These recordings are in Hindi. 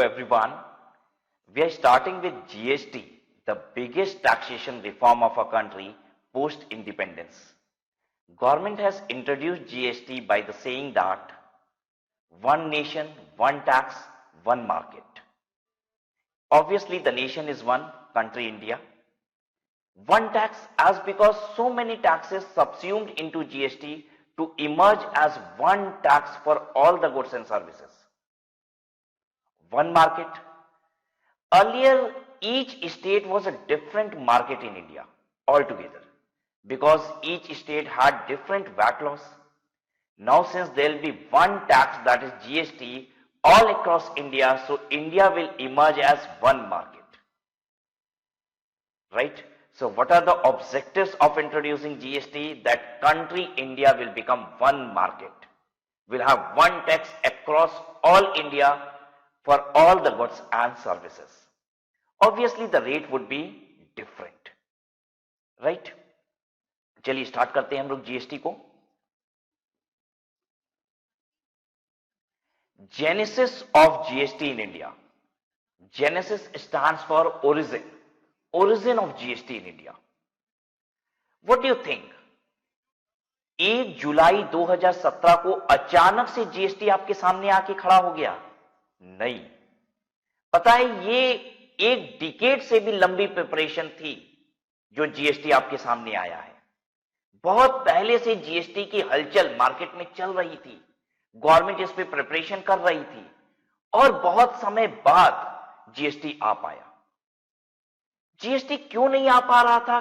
everyone. We are starting with GST, the biggest taxation reform of our country post-independence. Government has introduced GST by the saying that one nation, one tax, one market. Obviously, the nation is one, country India. One tax as because so many taxes subsumed into GST to emerge as one tax for all the goods and services. One market. Earlier, each state was a different market in India altogether because each state had different VAT laws. Now, since there will be one tax, that is GST, all across India, so India will emerge as one market. Right? So, what are the objectives of introducing GST? That country India will become one market. We'll have one tax across all India for all the goods and services. Obviously, the rate would be different. Right? चलिए स्टार्ट करते हैं हम लोग जीएसटी को. Genesis of GST in India. Genesis stands for origin. Origin of GST in India. What do you think? 1 जुलाई 2017 को अचानक से जीएसटी आपके सामने आके खड़ा हो गया? नहीं. पता है ये एक डिकेड से भी लंबी प्रिपरेशन थी जो जीएसटी आपके सामने आया है. बहुत पहले से जीएसटी की हलचल मार्केट में चल रही थी. गवर्नमेंट इस पे प्रिपरेशन कर रही थी और बहुत समय बाद जीएसटी आ पाया. जीएसटी क्यों नहीं आ पा रहा था?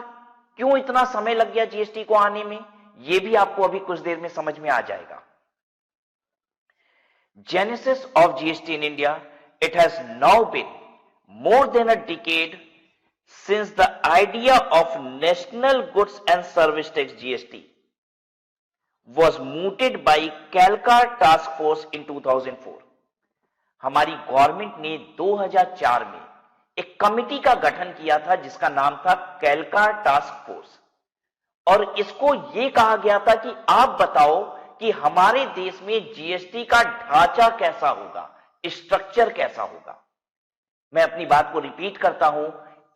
क्यों इतना समय लग गया जीएसटी को आने में? यह भी आपको अभी कुछ देर में समझ में आ जाएगा. Genesis of GST in India, it has now been more than a decade since the idea of National Goods and Service Tax GST was mooted by Calca Task Force in 2004. हमारी गवर्नमेंट ने 2004 में एक कमिटी का गठन किया था जिसका नाम था कैलका टास्क फोर्स और इसको यह कहा गया था कि आप बताओ कि हमारे देश में जीएसटी का ढांचा कैसा होगा, स्ट्रक्चर कैसा होगा. मैं अपनी बात को रिपीट करता हूं,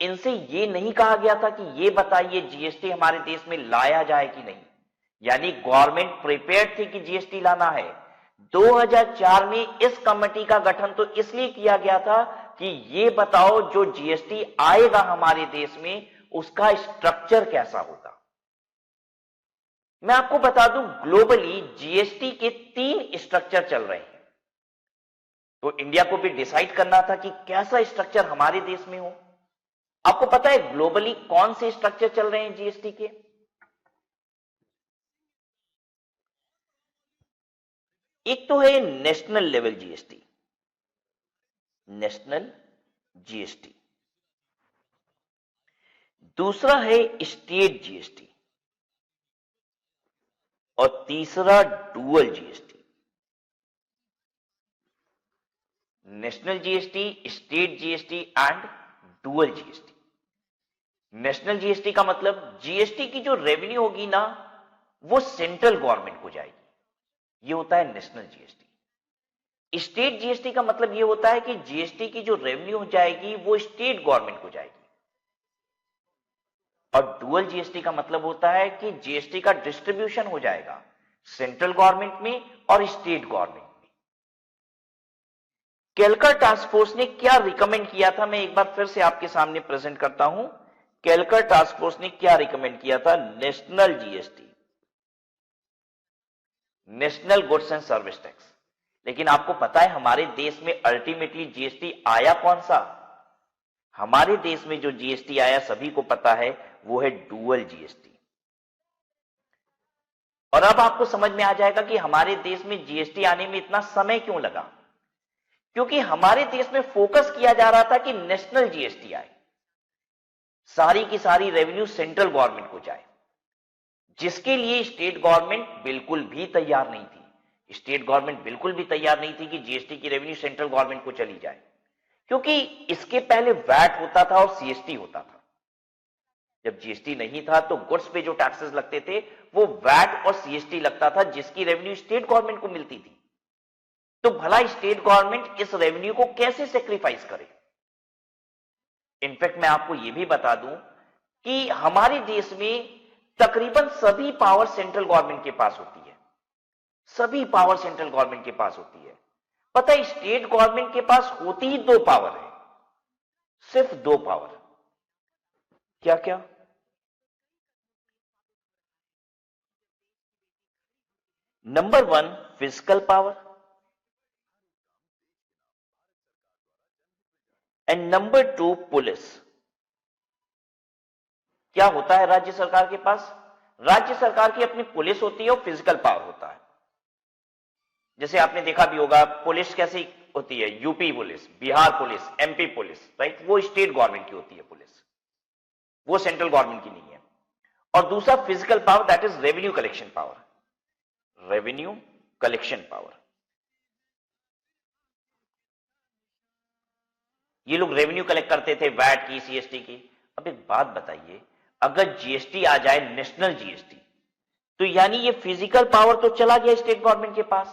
इनसे यह नहीं कहा गया था कि यह बताइए जीएसटी हमारे देश में लाया जाए कि नहीं. यानी गवर्नमेंट प्रिपेयर्ड थी कि जीएसटी लाना है. 2004 में इस कमेटी का गठन तो इसलिए किया गया था कि यह बताओ जो जीएसटी आएगा हमारे देश में उसका स्ट्रक्चर कैसा होगा. मैं आपको बता दूं ग्लोबली जीएसटी के 3 स्ट्रक्चर चल रहे हैं. तो इंडिया को भी डिसाइड करना था कि कैसा स्ट्रक्चर हमारे देश में हो. आपको पता है ग्लोबली कौन से स्ट्रक्चर चल रहे हैं जीएसटी के? एक तो है national level GST, national GST. दूसरा है स्टेट जीएसटी और तीसरा dual GST. National GST, state GST and dual GST. National GST का मतलब जीएसटी की जो रेवेन्यू होगी ना वो सेंट्रल गवर्नमेंट को जाएगी. ये होता है नेशनल जीएसटी. स्टेट जीएसटी का मतलब ये होता है कि जीएसटी की जो रेवेन्यू हो जाएगी वो स्टेट गवर्नमेंट को जाएगी. और डुअल जीएसटी का मतलब होता है कि जीएसटी का डिस्ट्रीब्यूशन हो जाएगा सेंट्रल गवर्नमेंट में और स्टेट गवर्नमेंट में. कैलका टास्क फोर्स ने क्या रिकमेंड किया था मैं एक बार फिर से आपके सामने प्रेजेंट करता हूं. कैलका टास्क फोर्स ने क्या रिकमेंड किया था? National GST, national goods and service tax. लेकिन आपको पता है हमारे देश में अल्टीमेटली जीएसटी आया कौन सा? हमारे देश में जो जीएसटी आया सभी को पता है वो है डुअल जीएसटी. और अब आपको समझ में आ जाएगा कि हमारे देश में जीएसटी आने में इतना समय क्यों लगा. क्योंकि हमारे देश में फोकस किया जा रहा था कि नेशनल जीएसटी आए, सारी की सारी रेवेन्यू सेंट्रल गवर्नमेंट को जाए, जिसके लिए स्टेट गवर्नमेंट बिल्कुल भी तैयार नहीं थी. स्टेट गवर्नमेंट बिल्कुल भी तैयार नहीं थी कि जीएसटी की रेवेन्यू सेंट्रल गवर्नमेंट को चली जाए. क्योंकि इसके पहले वैट होता था और सीएसटी होता था. जब जीएसटी नहीं था तो गुड्स पे जो टैक्सेस लगते थे वो वैट और सीएसटी लगता था जिसकी रेवेन्यू स्टेट गवर्नमेंट को मिलती थी. तो भला स्टेट गवर्नमेंट इस रेवेन्यू को कैसे सेक्रीफाइस करे? इनफैक्ट मैं आपको यह भी बता दूं कि हमारे देश में तकरीबन सभी पावर सेंट्रल गवर्नमेंट के पास होती है, सभी पावर सेंट्रल गवर्नमेंट के पास होती है। पता है स्टेट गवर्नमेंट के पास होती ही 2 पावर है, सिर्फ 2 पावर। क्या क्या? Number 1 physical power and number 2 police. क्या होता है राज्य सरकार के पास? राज्य सरकार की अपनी पुलिस होती है और फिजिकल पावर होता है। जैसे आपने देखा भी होगा पुलिस कैसी होती है, UP police, Bihar police, MP police, right? वो स्टेट गवर्नमेंट की होती है पुलिस, वो सेंट्रल गवर्नमेंट की नहीं है। और दूसरा physical power, that is revenue collection power, revenue collection power. ये लोग रेवेन्यू कलेक्ट करते थे वैट की, सीएसटी की। अब एक बात बताइए, अगर जीएसटी आ जाए, नेशनल जीएसटी, तो यानी ये फिजिकल पावर तो चला गया स्टेट गवर्नमेंट के पास,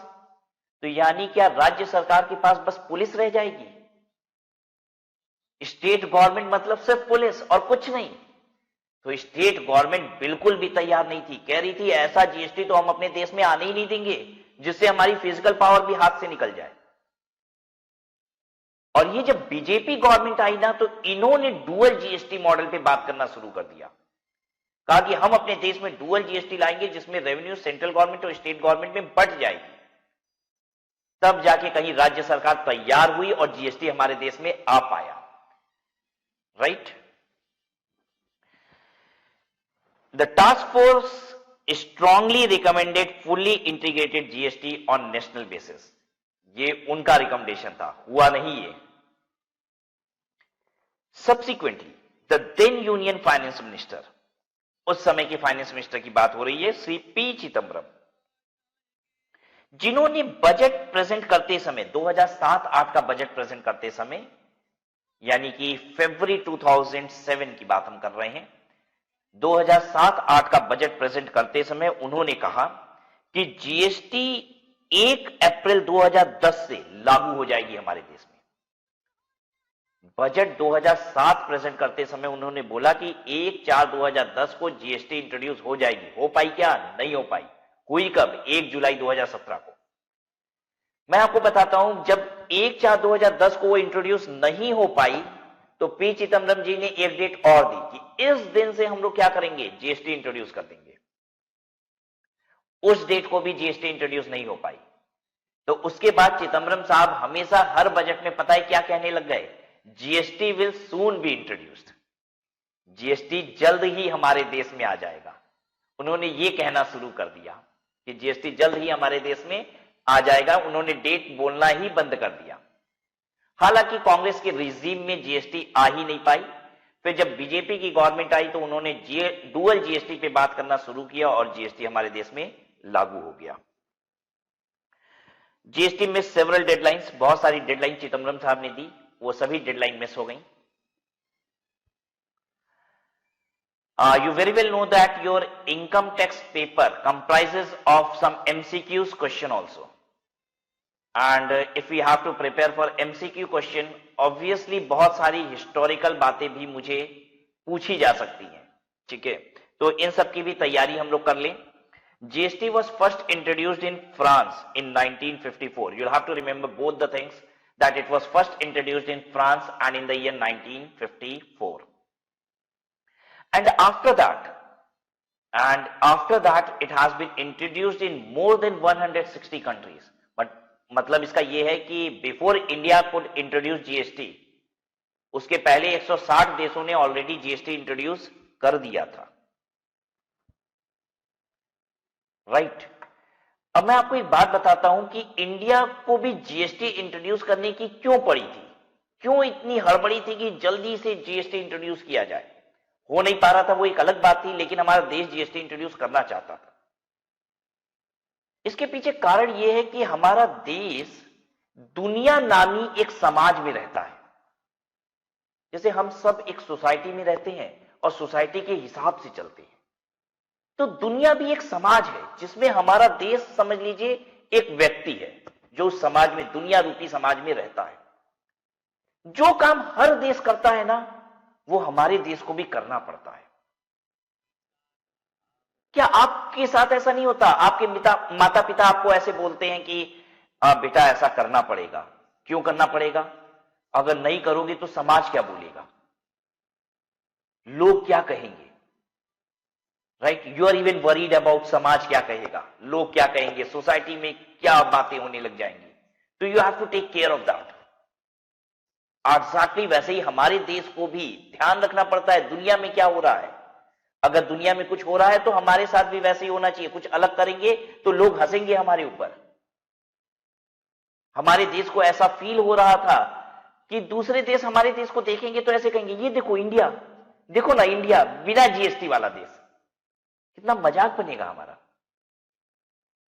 तो यानी क्या राज्य सरकार के पास बस पुलिस रह जाएगी? स्टेट गवर्नमेंट मतलब सिर्फ पुलिस और कुछ नहीं। तो स्टेट गवर्नमेंट बिल्कुल भी तैयार नहीं थी, कह रही थी ऐसा जीएसटी तो हम अपने देश में आने ही नहीं देंगे जिससे हमारी फिजिकल पावर भी हाथ से निकल जाए। और ये जब बीजेपी गवर्नमेंट आई ना, तो इन्होंने डुअल जीएसटी मॉडल पे बात करना शुरू कर दिया। कहा कि हम अपने देश में डुअल जीएसटी लाएंगे जिसमें रेवेन्यू सेंट्रल गवर्नमेंट और स्टेट गवर्नमेंट में बंट जाएगी। तब जाके कहीं राज्य सरकार तैयार हुई और जीएसटी हमारे देश में आ पाया, right? The task force strongly recommended fully integrated GST on national basis. ये उनका रिकमेंडेशन था, हुआ नहीं ये। Subsequently the then union finance minister, उस समय के फाइनेंस मिनिस्टर की बात हो रही है, श्री पी चिदम्बरम, जिन्होंने बजट प्रेजेंट करते समय 2007-8 का बजट प्रेजेंट करते समय, यानी कि फरवरी 2007 की बात हम कर रहे हैं, 2007-8 का बजट प्रेजेंट करते समय उन्होंने कहा कि जीएसटी 1 अप्रैल 2010 से लागू हो जाएगी हमारे देश में। बजट 2007 प्रेजेंट करते समय उन्होंने बोला कि 1/4/2010 को जीएसटी इंट्रोड्यूस हो जाएगी। हो पाई क्या? नहीं हो पाई। हुई कब? 1 जुलाई 2017 को। मैं आपको बताता हूं, जब 1/4/2010 को वो इंट्रोड्यूस नहीं हो पाई तो पी चिदम्बरम जी ने एक डेट और दी कि इस दिन से हम लोग क्या करेंगे, जीएसटी इंट्रोड्यूस कर देंगे। उस डेट को भी जीएसटी इंट्रोड्यूस नहीं हो पाई। तो उसके बाद चिदम्बरम साहब हमेशा हर बजट में पता है क्या कहने लग गए, GST will soon be introduced, GST जल्द ही हमारे देश में आ जाएगा। उन्होंने ये कहना शुरू कर दिया कि जीएसटी जल्द ही हमारे देश में आ जाएगा। उन्होंने डेट बोलना ही बंद कर दिया। हालांकि कांग्रेस के रिजीम में जीएसटी आ ही नहीं पाई। फिर जब बीजेपी की गवर्नमेंट आई तो उन्होंने डुअल जीएसटी पे बात करना शुरू किया और जीएसटी हमारे देश में लागू हो गया। जीएसटी में सेवरल डेडलाइंस, बहुत सारी डेडलाइन चिदम्बरम साहब ने दी, वो सभी डेडलाइन मिस हो गई। You very well know that your income tax paper comprises of some MCQs question also. And if we have to prepare for MCQ question, obviously बहुत सारी historical बातें भी मुझे पूछी जा सकती हैं, ठीक है? तो इन सब की भी तैयारी हम लोग कर लें। GST was first introduced in France in 1954. You'll have to remember both the things, that it was first introduced in France and in the year 1954. And after that it has been introduced in more than 160 countries. But मतलब इसका ये है कि before India could introduce GST, उसके पहले 160 देशों ने ऑलरेडी GST इंट्रोड्यूस कर दिया था, राइट? अब मैं आपको एक बात बताता हूं कि इंडिया को भी जीएसटी इंट्रोड्यूस करने की क्यों पड़ी थी, क्यों इतनी हड़बड़ी थी कि जल्दी से जीएसटी इंट्रोड्यूस किया जाए। हो नहीं पा रहा था वो एक अलग बात थी, लेकिन हमारा देश जीएसटी इंट्रोड्यूस करना चाहता था। इसके पीछे कारण यह है कि हमारा देश दुनिया नामी एक समाज में रहता है। जैसे हम सब एक सोसाइटी में रहते हैं और सोसाइटी के हिसाब से चलते हैं, तो दुनिया भी एक समाज है जिसमें हमारा देश समझ लीजिए एक व्यक्ति है। जो उस समाज में, दुनिया रूपी समाज में रहता है। जो काम हर देश करता है ना, वो हमारे देश को भी करना पड़ता है। क्या आपके साथ ऐसा नहीं होता? आपके माता पिता आपको ऐसे बोलते हैं कि बेटा ऐसा करना पड़ेगा। क्यों करना पड़ेगा? अगर नहीं करोगे तो समाज क्या बोलेगा, लोग क्या कहेंगे, right? You are even worried about समाज क्या कहेगा, लोग क्या कहेंगे, सोसाइटी में क्या बातें होने लग जाएंगी। तो you have to take care of that. Exactly वैसे ही हमारे देश को भी ध्यान रखना पड़ता है दुनिया में क्या हो रहा है। अगर दुनिया में कुछ हो रहा है तो हमारे साथ भी वैसे ही होना चाहिए। कुछ अलग करेंगे तो लोग हंसेंगे हमारे ऊपर। हमारे देश को ऐसा फील हो रहा था कि दूसरे देश हमारे देश को देखेंगे तो ऐसे कहेंगे, ये देखो इंडिया, देखो ना इंडिया बिना जीएसटी वाला देश। कितना मजाक बनेगा हमारा।